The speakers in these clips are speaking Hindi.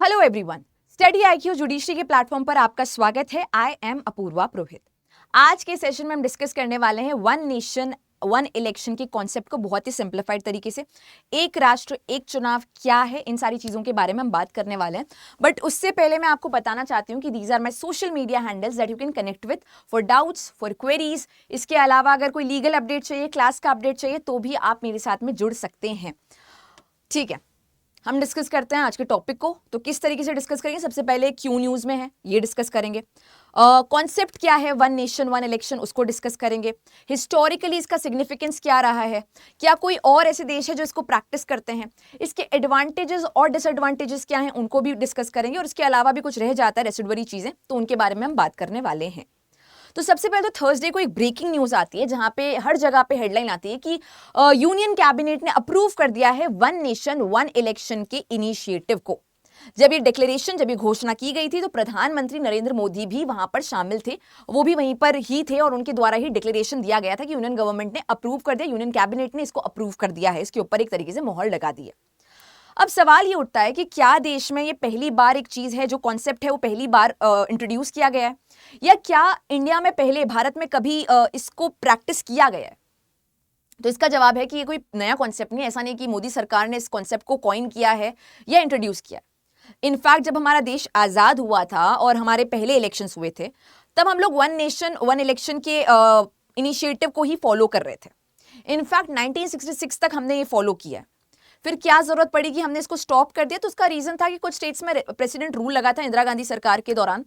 Hello everyone, study IQ judiciary के प्लेटफॉर्म पर आपका स्वागत है। आई एम अपूर्वा पुरोहित। आज के सेशन में हम डिस्कस करने वाले हैं वन नेशन वन इलेक्शन के कॉन्सेप्ट को बहुत ही सिंप्लीफाइड तरीके से। एक राष्ट्र एक चुनाव क्या है, इन सारी चीजों के बारे में हम बात करने वाले हैं। बट उससे पहले मैं आपको बताना चाहती हूँ कि these are my social media handles that you can connect with for doubts, for queries. इसके अलावा अगर कोई लीगल अपडेट चाहिए, क्लास का अपडेट चाहिए, तो भी आप मेरे साथ में जुड़ सकते हैं। ठीक है, हम डिस्कस करते हैं आज के टॉपिक को। तो किस तरीके से डिस्कस करेंगे? सबसे पहले क्यों न्यूज़ में है ये डिस्कस करेंगे। कॉन्सेप्ट क्या है वन नेशन वन इलेक्शन, उसको डिस्कस करेंगे। हिस्टोरिकली इसका सिग्निफिकेंस क्या रहा है, क्या कोई और ऐसे देश है जो इसको प्रैक्टिस करते हैं, इसके एडवांटेजेस और डिसएडवांटेजेस क्या हैं, उनको भी डिस्कस करेंगे। और इसके अलावा भी कुछ रह जाता है रेसिडुअरी चीज़ें, तो उनके बारे में हम बात करने वाले हैं। तो सबसे पहले तो थर्सडे को एक ब्रेकिंग न्यूज आती है जहां पे हर जगह पे हेडलाइन आती है कि यूनियन कैबिनेट ने अप्रूव कर दिया है वन नेशन वन इलेक्शन के इनिशिएटिव को। जब ये घोषणा की गई थी तो प्रधानमंत्री नरेंद्र मोदी भी वहां पर शामिल थे, वो भी वहीं पर ही थे और उनके द्वारा ही डिक्लेरेशन दिया गया था कि यूनियन गवर्नमेंट ने अप्रूव कर दिया, यूनियन कैबिनेट ने इसको अप्रूव कर दिया है, इसके ऊपर एक तरीके से मोहर लगा दी है। अब सवाल ये उठता है कि क्या देश में ये पहली बार एक चीज है, जो कॉन्सेप्ट है वो पहली बार इंट्रोड्यूस किया गया है, या क्या इंडिया में पहले, भारत में कभी इसको प्रैक्टिस किया गया है? तो इसका जवाब है कि ये कोई नया कॉन्सेप्ट नहीं है। ऐसा नहीं कि मोदी सरकार ने इस कॉन्सेप्ट को कॉइन किया है या इंट्रोड्यूस किया है। इनफैक्ट जब हमारा देश आजाद हुआ था और हमारे पहले इलेक्शंस हुए थे, तब हम लोग वन नेशन वन इलेक्शन के इनिशिएटिव को ही फॉलो कर रहे थे। इनफैक्ट 1966 तक हमने ये फॉलो किया है। फिर क्या जरूरत पड़ी कि हमने इसको स्टॉप कर दिया? तो उसका रीजन था कि कुछ स्टेट्स में प्रेसिडेंट रूल लगा था इंदिरा गांधी सरकार के दौरान,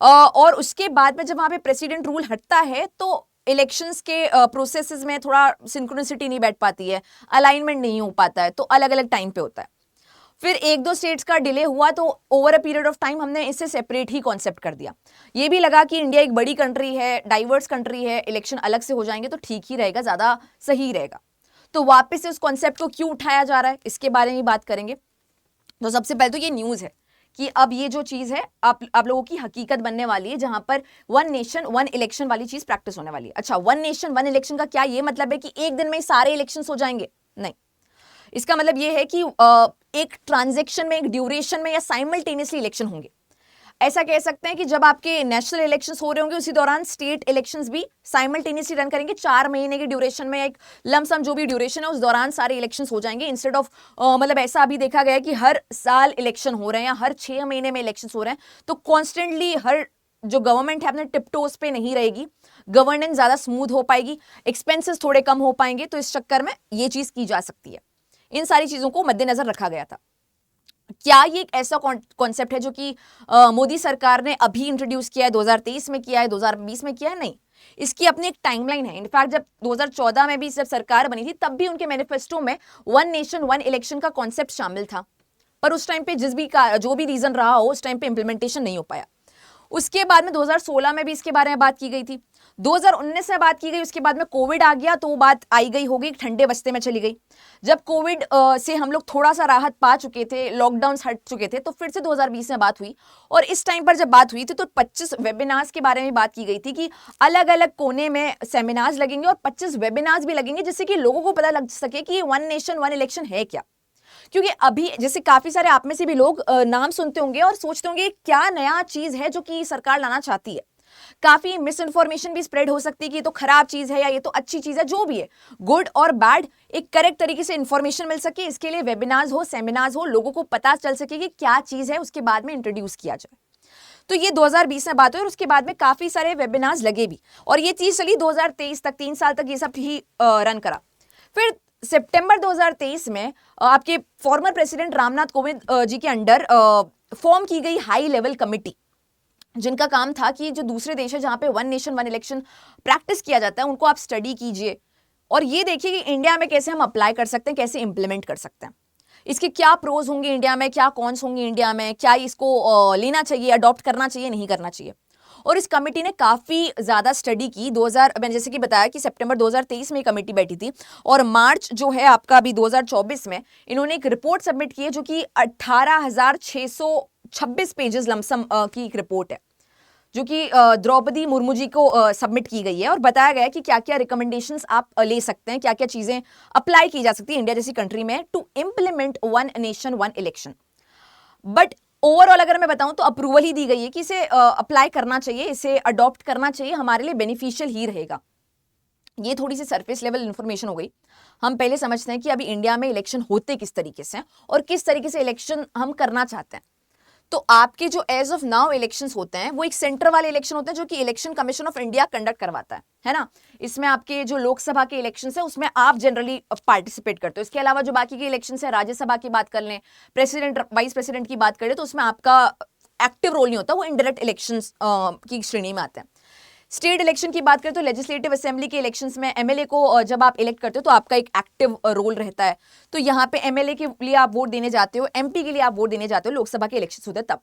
और उसके बाद में जब वहां पे प्रेसिडेंट रूल हटता है तो इलेक्शंस के प्रोसेसेस में थोड़ा सिंक्रोनिसिटी नहीं बैठ पाती है, अलाइनमेंट नहीं हो पाता है, तो अलग अलग टाइम पे होता है। फिर एक दो स्टेट्स का डिले हुआ तो over a period of time हमने इसे सेपरेट ही कॉन्सेप्ट कर दिया। ये भी लगा कि इंडिया एक बड़ी कंट्री है, डाइवर्स कंट्री है, इलेक्शन अलग से हो जाएंगे तो ठीक ही रहेगा, ज्यादा सही रहेगा। तो वापस से उस कॉन्सेप्ट को क्यों उठाया जा रहा है, इसके बारे में बात करेंगे। तो सबसे पहले तो ये न्यूज़ है कि अब ये जो चीज़ है आप लोगों की हकीकत बनने वाली है, जहां पर वन नेशन वन इलेक्शन वाली चीज़ प्रैक्टिस होने वाली है। अच्छा, वन नेशन वन इलेक्शन का क्या ये मतलब है कि एक दिन में सारे इलेक्शन हो जाएंगे? नहीं, इसका मतलब ये है कि एक ट्रांजेक्शन में, एक ड्यूरेशन में या साइमल्टेनियसली इलेक्शन होंगे। ऐसा कह सकते हैं कि जब आपके नेशनल इलेक्शंस हो रहे होंगे उसी दौरान स्टेट इलेक्शंस भी साइमल्टेनियसली रन करेंगे। 4 महीने की ड्यूरेशन में, एक लमसम जो भी ड्यूरेशन है, उस दौरान सारे इलेक्शंस हो जाएंगे। इंस्टेड ऑफ मतलब ऐसा अभी देखा गया है कि हर साल इलेक्शन हो रहे हैं या हर 6 महीने में इलेक्शंस हो रहे हैं, तो कॉन्स्टेंटली हर जो गवर्नमेंट है अपने टिपटोज पे नहीं रहेगी, गवर्नेंस ज्यादा स्मूथ हो पाएगी, एक्सपेंसेस थोड़े कम हो पाएंगे। तो इस चक्कर में ये चीज की जा सकती है। इन सारी चीजों को मद्देनजर रखा गया था। क्या ये एक ऐसा कॉन्सेप्ट है जो कि मोदी सरकार ने अभी इंट्रोड्यूस किया है, 2023 में किया है, 2020 में किया है? नहीं, इसकी अपनी एक टाइमलाइन है। इनफैक्ट जब 2014 में भी जब सरकार बनी थी, तब भी उनके मैनिफेस्टो में वन नेशन वन इलेक्शन का कॉन्सेप्ट शामिल था, पर उस टाइम पे जो भी रीजन रहा हो, उस टाइम पे इंप्लीमेंटेशन नहीं हो पाया। उसके बाद में 2016 में भी इसके बारे में बात की गई थी, 2019 में बात की गई, उसके बाद में कोविड आ गया तो वो बात आई गई, हो गई, ठंडे बस्ते में चली गई। जब कोविड से हम लोग थोड़ा सा राहत पा चुके थे, लॉकडाउन हट चुके थे, तो फिर से 2020 में बात हुई। और इस टाइम पर जब बात हुई थी तो 25 वेबिनार्स के बारे में बात की गई थी कि अलग अलग कोने में सेमिनार्स लगेंगे और 25 वेबिनार्स भी लगेंगे, जिससे कि लोगों को पता लग सके कि वन नेशन वन इलेक्शन है क्या। क्योंकि अभी जैसे काफी सारे आप में से भी लोग नाम सुनते होंगे और सोचते होंगे क्या नया चीज है जो कि सरकार लाना चाहती है। काफी मिस इन्फॉर्मेशन भी स्प्रेड हो सकती है कि ये तो खराब चीज है या ये तो अच्छी चीज है। जो भी है, गुड और बैड, एक करेक्ट तरीके से इंफॉर्मेशन मिल सके, इसके लिए वेबिनार्स हो, सेमिनार्स हो, लोगों को पता चल सके कि क्या चीज है, उसके बाद में इंट्रोड्यूस किया जाए। तो ये 2020 में बात हुई और उसके बाद में काफी सारे वेबिनार्स लगे भी, और ये चीज चली 2023 तक, 3 साल तक ये सब ही रन करा। फिर सितंबर 2023 में आपके फॉर्मर प्रेसिडेंट रामनाथ कोविंद जी के अंडर फॉर्म की गई हाई लेवल कमिटी, जिनका काम था कि जो दूसरे देश है जहां पे one nation one election practice किया जाता है, उनको आप स्टडी कीजिए और ये देखिए कि इंडिया में कैसे हम अप्लाई कर सकते हैं, कैसे इंप्लीमेंट कर सकते हैं, इसके क्या प्रोज होंगे इंडिया में, क्या कॉन्स होंगे इंडिया में, क्या इसको लेना चाहिए, अडॉप्ट करना चाहिए, नहीं करना चाहिए। और इस कमेटी ने काफी ज्यादा स्टडी की। 2000 मैंने जैसे कि बताया कि सितंबर 2023 में कमेटी बैठी थी और मार्च जो है आपका अभी 2024 में इन्होंने एक रिपोर्ट सबमिट की है, जो कि 18,626 पेजेस लमसम की एक रिपोर्ट है, जो कि द्रौपदी मुर्मू जी को सबमिट की गई है। और बताया गया है कि क्या क्या रिकमेंडेशंस आप ले सकते हैं, क्या क्या चीजें अप्लाई की जा सकती है इंडिया जैसी कंट्री में to implement one nation one election. But overall अगर मैं बताऊं तो अप्रूवल ही दी गई है कि इसे अप्लाई करना चाहिए, इसे अडॉप्ट करना चाहिए, हमारे लिए बेनिफिशियल ही रहेगा। ये थोड़ी सी सरफेस लेवल इंफॉर्मेशन हो गई। हम पहले समझते हैं कि अभी इंडिया में इलेक्शन होते किस तरीके से और किस तरीके से इलेक्शन हम करना चाहते हैं। तो आपके जो एज ऑफ नाउ इलेक्शंस होते हैं वो एक सेंटर वाले इलेक्शन होते हैं जो कि election commission of India conduct करवाता है ना। इसमें आपके जो लोकसभा के इलेक्शंस है उसमें आप जनरली पार्टिसिपेट करते हो। इसके अलावा जो बाकी के इलेक्शंस है, राज्यसभा की बात कर लें, प्रेसिडेंट वाइस प्रेसिडेंट की बात करें, तो उसमें आपका एक्टिव रोल नहीं होता, वो इनडायरेक्ट इलेक्शंस की श्रेणी में आते हैं। स्टेट इलेक्शन की बात करें तो लेजिस्लेटिव असेंबली के इलेक्शंस में एमएलए को जब आप इलेक्ट करते हो तो आपका एक एक्टिव रोल रहता है। तो यहाँ पे एमएलए के लिए आप वोट देने जाते हो, एमपी के लिए आप वोट देने जाते हो, लोकसभा के इलेक्शन होते हैं तब।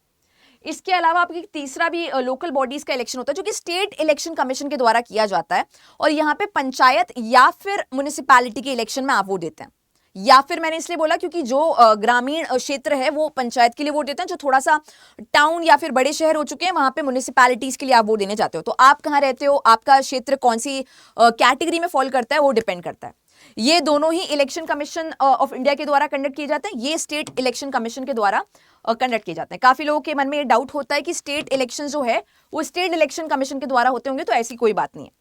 इसके अलावा आपकी तीसरा भी लोकल बॉडीज का इलेक्शन होता है जो कि स्टेट इलेक्शन कमीशन के द्वारा किया जाता है, और यहाँ पे पंचायत या फिर म्युनिसिपैलिटी के इलेक्शन में आप वोट देते हैं। या फिर मैंने इसलिए बोला क्योंकि जो ग्रामीण क्षेत्र है वो पंचायत के लिए वोट देते हैं, जो थोड़ा सा टाउन या फिर बड़े शहर हो चुके हैं वहां पे म्युनिसिपैलिटीज के लिए आप वोट देने जाते हो। तो आप कहाँ रहते हो, आपका क्षेत्र कौन सी कैटेगरी में फॉल करता है, वो डिपेंड करता है। ये दोनों ही इलेक्शन कमीशन ऑफ इंडिया के द्वारा कंडक्ट किए जाते हैं, ये स्टेट इलेक्शन कमीशन के द्वारा कंडक्ट किए जाते हैं। काफी लोगों के मन में ये डाउट होता है कि स्टेट इलेक्शन जो है वो स्टेट इलेक्शन कमीशन के द्वारा होते होंगे, तो ऐसी कोई बात नहीं है।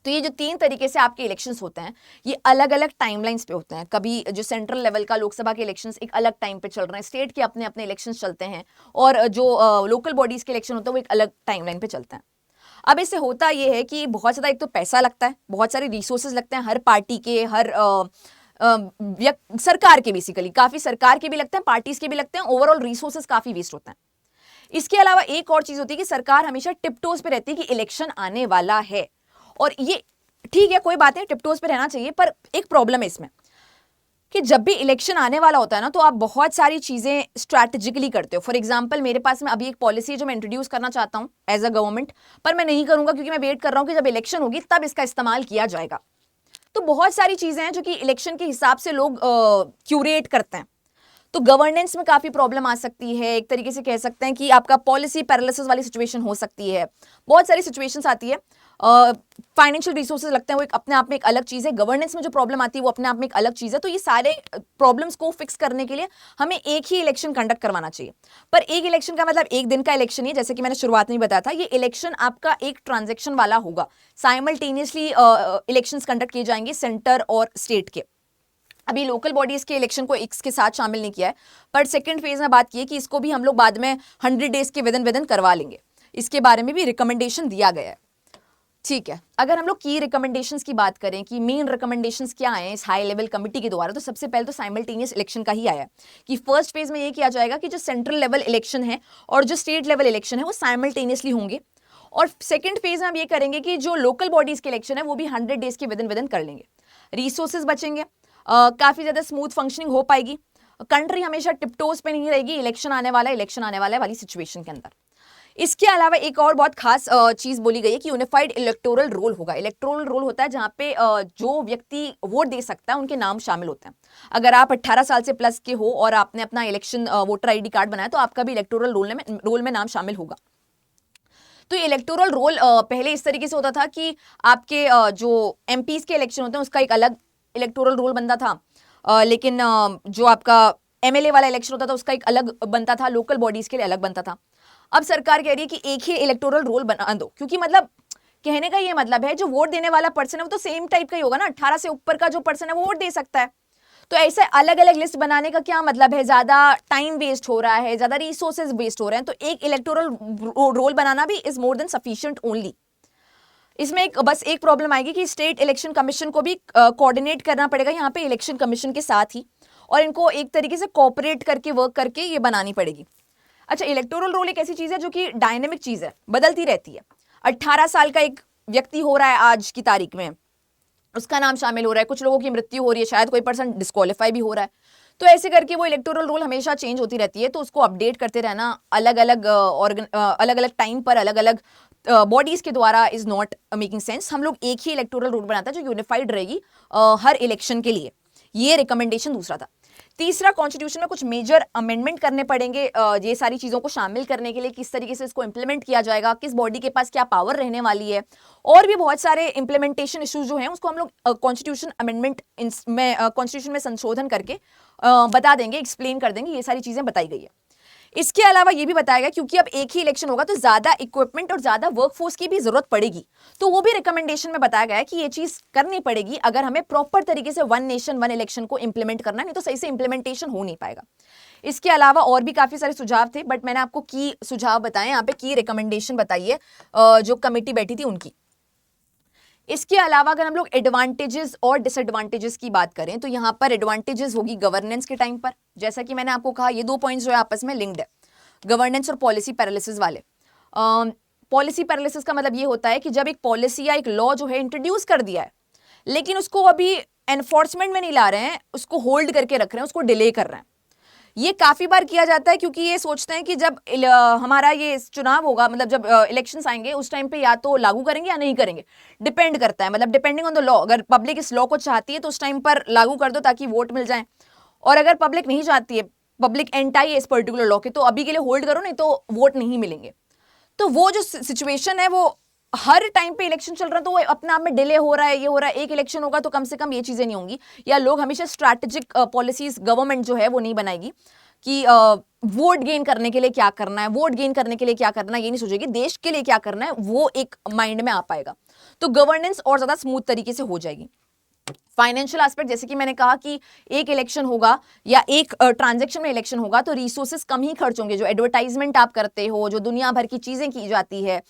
तो ये जो तीन तरीके से आपके इलेक्शंस होते हैं ये अलग अलग टाइमलाइंस पे होते हैं। कभी जो सेंट्रल लेवल का लोकसभा के इलेक्शंस एक अलग टाइम पे चल रहे हैं, स्टेट के अपने अपने इलेक्शंस चलते हैं, और जो लोकल बॉडीज के इलेक्शन होते हैं वो एक अलग टाइमलाइन पे चलते हैं। अब इससे होता ये है कि बहुत ज़्यादा एक तो पैसा लगता है, बहुत सारे रिसोर्सेज लगते हैं हर पार्टी के, हर सरकार के, बेसिकली काफ़ी सरकार के भी लगते हैं, पार्टीज के भी लगते हैं, ओवरऑल रिसोर्सेज काफ़ी वेस्ट होते हैं। इसके अलावा एक और चीज़ होती है कि सरकार हमेशा टिपटोज पे रहती है कि इलेक्शन आने वाला है, और ये ठीक है, कोई बात नहीं, टिपटोज पे रहना चाहिए, पर एक प्रॉब्लम है इसमें कि जब भी इलेक्शन आने वाला होता है ना तो आप बहुत सारी चीजें स्ट्रैटेजिकली करते हो। फॉर एग्जांपल मेरे पास में अभी एक पॉलिसी है जो मैं इंट्रोड्यूस करना चाहता हूं एज अ गवर्नमेंट, पर मैं नहीं करूंगा क्योंकि मैं वेट कर रहा हूं कि जब इलेक्शन होगी तब इसका इस्तेमाल किया जाएगा। तो बहुत सारी चीजें हैं जो कि इलेक्शन के हिसाब से लोग क्यूरेट करते हैं, तो गवर्नेंस में काफी प्रॉब्लम आ सकती है। एक तरीके से कह सकते हैं कि आपका पॉलिसी पैरालिसिस वाली सिचुएशन हो सकती है, बहुत सारी सिचुएशंस आती है। फाइनेंशियल रिसोर्सेज लगते हैं, वो एक अपने आप में एक अलग चीज़ है। गवर्नेंस में जो प्रॉब्लम आती है वो अपने आप में एक अलग चीज़ है। तो ये सारे प्रॉब्लम्स को फिक्स करने के लिए हमें एक ही इलेक्शन कंडक्ट करवाना चाहिए। पर एक इलेक्शन का मतलब एक दिन का इलेक्शन ही, जैसे कि मैंने शुरुआत में बताया था, ये इलेक्शन आपका एक ट्रांजेक्शन वाला होगा। साइमल्टेनियसली इलेक्शंस कंडक्ट किए जाएंगे सेंटर और स्टेट के। अभी लोकल बॉडीज के इलेक्शन को इसके साथ शामिल नहीं किया है, पर सेकंड फेज में बात की है कि इसको भी हम लोग बाद में 100 डेज के विदिन करवा लेंगे। इसके बारे में भी रिकमेंडेशन दिया गया है। ठीक है, अगर हम लोग की रिकमेंडेशंस की बात करें कि मेन रिकमेंडेशंस क्या आए इस हाई लेवल कमेटी के द्वारा, तो सबसे पहले तो साइमल्टेनियस इलेक्शन का ही आया है कि फर्स्ट फेज में ये किया जाएगा कि जो सेंट्रल लेवल इलेक्शन है और जो स्टेट लेवल इलेक्शन है वो साइमल्टेनियसली होंगे। और सेकंड फेज में हम ये करेंगे कि जो लोकल बॉडीज के इलेक्शन है वो भी 100 डेज के विदिन कर लेंगे। रिसोर्सेज बचेंगे, काफी ज्यादा स्मूथ फंक्शनिंग हो पाएगी। कंट्री हमेशा टिपटोज पे नहीं रहेगी इलेक्शन आने वाला वाली सिचुएशन के अंदर। इसके अलावा एक और बहुत खास चीज बोली गई है कि यूनिफाइड इलेक्टोरल रोल होगा। इलेक्टोरल रोल होता है जहां पे जो व्यक्ति वोट दे सकता है उनके नाम शामिल होते हैं। अगर आप 18 साल से प्लस के हो और आपने अपना इलेक्शन वोटर आईडी कार्ड बनाया तो आपका भी इलेक्टोरल रोल में नाम शामिल होगा। तो ये इलेक्टोरल रोल पहले इस तरीके से होता था कि आपके जो एमपीज के इलेक्शन होते हैं उसका एक अलग इलेक्टोरल रोल बनता था, लेकिन जो आपका एमएलए वाला इलेक्शन होता था उसका एक अलग बनता था, लोकल बॉडीज के लिए अलग बनता था। अब सरकार कह रही है कि एक ही इलेक्टोरल रोल बना दो, क्योंकि मतलब कहने का ये मतलब है जो वोट देने वाला पर्सन है वो तो सेम टाइप का ही होगा ना। 18 से ऊपर का जो पर्सन है वो वोट दे सकता है। तो ऐसे अलग अलग लिस्ट बनाने का क्या मतलब है, ज्यादा टाइम वेस्ट हो रहा है, ज्यादा रिसोर्सेज वेस्ट हो रहे हैं। तो एक इलेक्टोरल रोल बनाना भी is more than sufficient only. इसमें बस एक प्रॉब्लम आएगी कि स्टेट इलेक्शन कमीशन को भी कोऑर्डिनेट करना पड़ेगा यहाँ पे इलेक्शन कमीशन के साथ ही, और इनको एक तरीके से कोऑपरेट करके वर्क करके ये बनानी पड़ेगी। अच्छा, इलेक्टोरल रोल एक ऐसी चीज है जो कि डायनेमिक चीज है, बदलती रहती है। 18 साल का एक व्यक्ति हो रहा है आज की तारीख में, उसका नाम शामिल हो रहा है, कुछ लोगों की मृत्यु हो रही है, शायद कोई पर्सन डिस्क्वालीफाई भी हो रहा है, तो ऐसे करके वो इलेक्टोरल रोल हमेशा चेंज होती रहती है। तो उसको अपडेट करते रहना अलग अलग टाइम पर अलग अलग बॉडीज के द्वारा इज नॉट मेकिंग सेंस। हम लोग एक ही इलेक्टोरल रोल बनाता है जो यूनिफाइड रहेगी हर इलेक्शन के लिए। ये रिकमेंडेशन दूसरा था। तीसरा, कॉन्स्टिट्यूशन में कुछ मेजर अमेंडमेंट करने पड़ेंगे ये सारी चीज़ों को शामिल करने के लिए। किस तरीके से इसको इंप्लीमेंट किया जाएगा, किस बॉडी के पास क्या पावर रहने वाली है, और भी बहुत सारे इंप्लीमेंटेशन इश्यूज जो हैं उसको हम लोग कॉन्स्टिट्यूशन अमेंडमेंट में कॉन्स्टिट्यूशन में संशोधन करके बता देंगे, एक्सप्लेन कर देंगे। ये सारी चीज़ें बताई गई है। इसके अलावा ये भी बताया गया क्योंकि अब एक ही इलेक्शन होगा तो ज्यादा इक्विपमेंट और ज्यादा वर्कफोर्स की भी जरूरत पड़ेगी, तो वो भी रिकमेंडेशन में बताया गया है कि ये चीज करनी पड़ेगी अगर हमें प्रॉपर तरीके से वन नेशन वन इलेक्शन को इंप्लीमेंट करना है, नहीं तो सही से इंप्लीमेंटेशन हो नहीं पाएगा। इसके अलावा और भी काफी सारे सुझाव थे, बट मैंने आपको की सुझाव बताए, यहाँ पे की रिकमेंडेशन बताई है जो कमेटी बैठी थी उनकी। इसके अलावा अगर हम लोग एडवांटेजेस और डिसएडवांटेजेस की बात करें तो यहाँ पर एडवांटेजेस होगी गवर्नेंस के टाइम पर, जैसा कि मैंने आपको कहा ये 2 पॉइंट्स जो है आपस में लिंक्ड है, गवर्नेंस और पॉलिसी पैरालिसिस वाले। पॉलिसी पैरालिसिस का मतलब ये होता है कि जब एक पॉलिसी या एक लॉ जो है इंट्रोड्यूस कर दिया है लेकिन उसको अभी एनफोर्समेंट में नहीं ला रहे हैं, उसको होल्ड करके रख रहे हैं, उसको डिले कर रहे हैं। ये काफी बार किया जाता है क्योंकि ये सोचते हैं कि जब हमारा ये चुनाव होगा, मतलब जब इलेक्शंस आएंगे उस टाइम पे या तो लागू करेंगे या नहीं करेंगे, डिपेंड करता है, मतलब डिपेंडिंग ऑन द लॉ। अगर पब्लिक इस लॉ को चाहती है तो उस टाइम पर लागू कर दो ताकि वोट मिल जाए, और अगर पब्लिक नहीं चाहती है, पब्लिक एंटाई है इस पर्टिकुलर लॉ के, तो अभी के लिए होल्ड करो, नहीं तो वोट नहीं मिलेंगे। तो वो जो सिचुएशन है वो हर टाइम पे इलेक्शन चल रहा है तो वो अपने आप में डिले हो रहा है, ये हो रहा है। एक इलेक्शन होगा तो कम से कम ये चीजें नहीं होंगी, या लोग हमेशा स्ट्रैटेजिक पॉलिसीज गवर्नमेंट जो है वो नहीं बनाएगी कि वोट गेन करने के लिए क्या करना है, वोट गेन करने के लिए क्या करना है ये नहीं सोचेगी, देश के लिए क्या करना है वो एक माइंड में आ पाएगा, तो गवर्नेंस और ज्यादा स्मूथ तरीके से हो जाएगी। फाइनेंशियल एस्पेक्ट, जैसे कि मैंने कहा कि एक इलेक्शन होगा या एक ट्रांजैक्शन में इलेक्शन होगा तो रिसोर्सेज कम ही खर्च होंगे। जो एडवर्टाइजमेंट आप करते हो, जो दुनिया भर की चीजें की जाती है,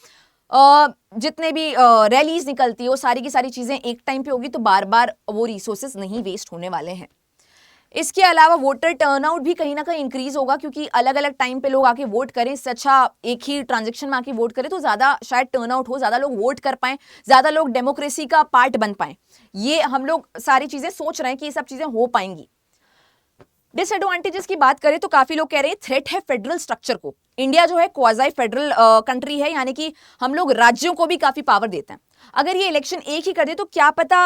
जितने भी रैलीज निकलती है, वो सारी की सारी चीजें एक टाइम पे होगी, तो बार बार वो रिसोर्सेज नहीं वेस्ट होने वाले हैं। इसके अलावा वोटर टर्नआउट भी कहीं ना कहीं इंक्रीज होगा क्योंकि अलग अलग टाइम पे लोग आके वोट करें, इससे अच्छा एक ही ट्रांजैक्शन में आके वोट करें तो ज्यादा शायद टर्नआउट हो, ज्यादा लोग वोट कर पाए, ज्यादा लोग डेमोक्रेसी का पार्ट बन पाए। ये हम लोग सारी चीजें सोच रहे हैं कि ये सब चीजें हो पाएंगी। डिसएडवांटेजेस की बात करें तो काफी लोग कह रहे हैं थ्रेट है फेडरल स्ट्रक्चर को। इंडिया जो है क्वाज़ी फेडरल कंट्री है, यानी कि हम लोग राज्यों को भी काफी पावर देते हैं। अगर ये इलेक्शन एक ही कर दे तो क्या पता,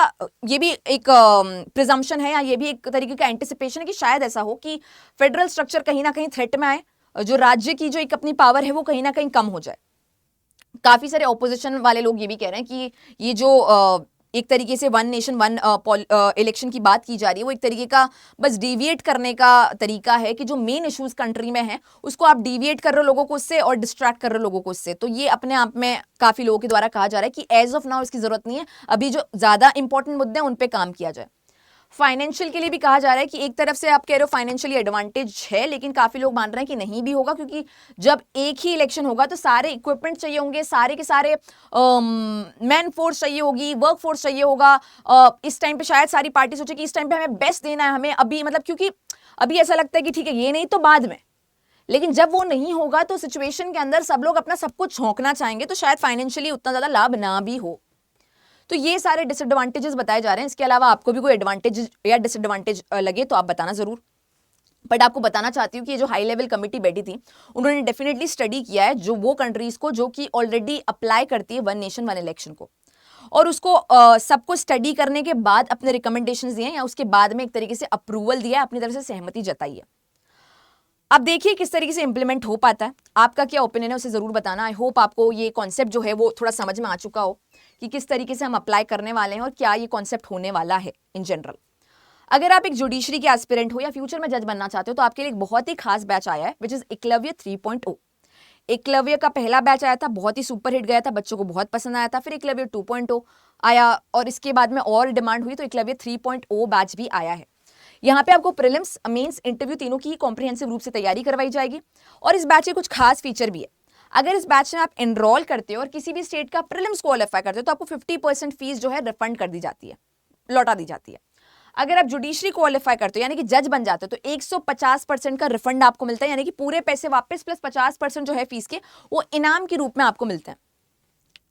ये भी एक प्रिजम्पशन है या ये भी एक तरीके का एंटिसिपेशन है कि शायद ऐसा हो कि फेडरल स्ट्रक्चर कहीं ना कहीं थ्रेट में आए, जो राज्य की जो एक अपनी पावर है वो कहीं ना कहीं कम हो जाए। काफी सारे ऑपोजिशन वाले लोग ये भी कह रहे हैं कि ये जो एक तरीके से वन नेशन वन इलेक्शन की बात की जा रही है वो एक तरीके का बस डिविएट करने का तरीका है कि जो मेन इश्यूज कंट्री में है उसको आप डिविएट कर रहे हो लोगों को उससे और डिस्ट्रैक्ट कर रहे हो लोगों को उससे। तो ये अपने आप में काफी लोगों के द्वारा कहा जा रहा है कि एज ऑफ नाउ इसकी जरूरत नहीं है, अभी जो ज्यादा इंपॉर्टेंट मुद्दे हैं उन पे काम किया जाए। फाइनेंशियल के लिए भी कहा जा रहा है कि एक तरफ से आप कह रहे हो फाइनेंशियली एडवांटेज है, लेकिन काफी लोग मान रहे हैं कि नहीं भी होगा क्योंकि जब एक ही इलेक्शन होगा तो सारे इक्विपमेंट चाहिए होंगे, सारे के सारे मैन फोर्स चाहिए होगी, वर्क फोर्स चाहिए होगा। इस टाइम पे शायद सारी पार्टी सोचे कि इस टाइम पे हमें बेस्ट देना है, हमें अभी, मतलब क्योंकि अभी ऐसा लगता है कि ठीक है ये नहीं तो बाद में, लेकिन जब वो नहीं होगा तो सिचुएशन के अंदर सब लोग अपना सब कुछ झोंकना चाहेंगे, तो शायद फाइनेंशियली उतना ज्यादा लाभ ना भी हो। तो ये सारे डिसएडवांटेजेस बताए जा रहे हैं। इसके अलावा आपको भी कोई एडवांटेज या डिसएडवांटेज लगे तो आप बताना जरूर। बट आपको बताना चाहती हूँ कि ये जो हाई लेवल कमेटी बैठी थी उन्होंने डेफिनेटली स्टडी किया है जो वो कंट्रीज को जो कि ऑलरेडी अप्लाई करती है वन नेशन वन इलेक्शन को, और उसको सबको स्टडी करने के बाद अपने रिकमेंडेशंस दिए या उसके बाद में एक तरीके से अप्रूवल दिया, अपनी तरफ से सहमति जताई है। अब देखिए किस तरीके से इंप्लीमेंट हो पाता है, आपका क्या ओपिनियन है उसे जरूर बताना। आई होप आपको ये कॉन्सेप्ट जो है वो थोड़ा समझ में आ चुका हो कि किस तरीके से हम अप्लाई करने वाले हैं और क्या ये कॉन्सेप्ट होने वाला है इन जनरल। अगर आप एक जुडिशरी के एस्पिरेंट हो या फ्यूचर में जज बनना चाहते हो तो आपके लिए एक बहुत ही खास बैच आया है विच इज एकलव्य 3.0। एकलव्य का पहला बैच आया था, बहुत ही सुपर हिट गया था, बच्चों को बहुत पसंद आया था। फिर एकलव्य 2.0 आया और इसके बाद में और डिमांड हुई तो एकलव्य 3.0 बैच भी आया है। यहाँ पे आपको प्रीलिम्स, मेंस, इंटरव्यू तीनों की कॉम्प्रिहेंसिव रूप से तैयारी करवाई जाएगी। और इस बैच के कुछ खास फीचर भी है। अगर इस बैच में आप एनरोल करते हो और किसी भी स्टेट का प्रीलिम्स क्वालिफाई करते हो तो आपको 50% फीस जो है रिफंड कर दी जाती है, लौटा दी जाती है। अगर आप जुडिशरी क्वालिफाई करते हो यानी कि जज बन जाते हो तो 150% का रिफंड आपको मिलता है, यानी कि पूरे पैसे वापस प्लस 50% जो है फीस के वो इनाम के रूप में आपको मिलते हैं।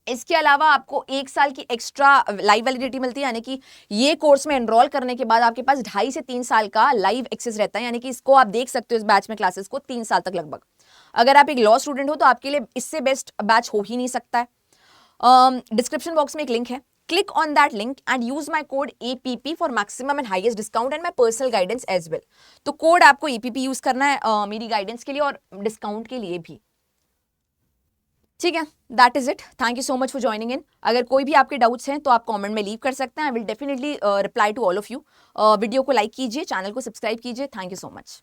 इसके अलावा आपको 1 साल की एक्स्ट्रा लाइव वैलिडिटी मिलती है, यानी कि ये कोर्स में एनरोल करने के बाद आपके पास 2.5 से 3 साल का लाइव एक्सेस रहता है, यानी कि इसको आप देख सकते हो इस बैच में क्लासेस को 3 साल तक लगभग। अगर आप एक लॉ स्टूडेंट हो तो आपके लिए इससे बेस्ट बैच हो ही नहीं सकता है। डिस्क्रिप्शन बॉक्स में एक लिंक है, click on that link and use my code APP for maximum and highest discount and my personal guidance as well। तो कोड आपको APP यूज करना है मेरी गाइडेंस के लिए और डिस्काउंट के लिए भी, ठीक है। That is it, thank you so much for joining in. अगर कोई भी आपके डाउट्स हैं तो आप कमेंट में लीव कर सकते हैं, I will definitely reply to all of you. Video को लाइक कीजिए, चैनल को सब्सक्राइब कीजिए। Thank you so much.